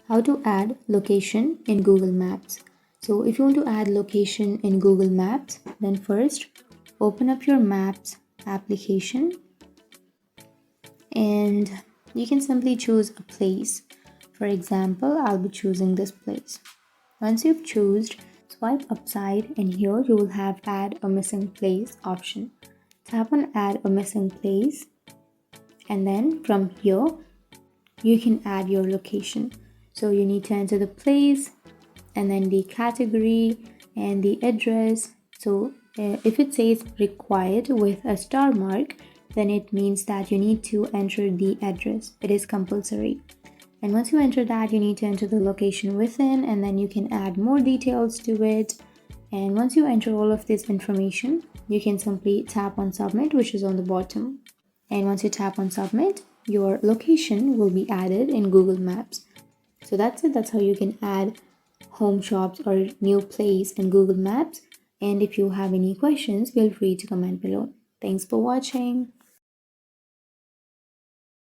How to add location in Google Maps. So if you want to add location in Google Maps, then first open up your Maps application and you can simply choose a place. For example, I'll be choosing this place. Once you've chosen, swipe upside and here you will have add a missing place option. Tap on add a missing place and then from here you can add your location. So you need to enter the place and then the category and the address. So if it says required with a star mark, then it means that you need to enter the address. It is compulsory. And once you enter that, you need to enter the location within and then you can add more details to it. And once you enter all of this information, you can simply tap on submit, which is on the bottom. And once you tap on submit, your location will be added in Google Maps. So that's it. That's how you can add home shops or new place in Google Maps. And if you have any questions, feel free to comment below. Thanks for watching.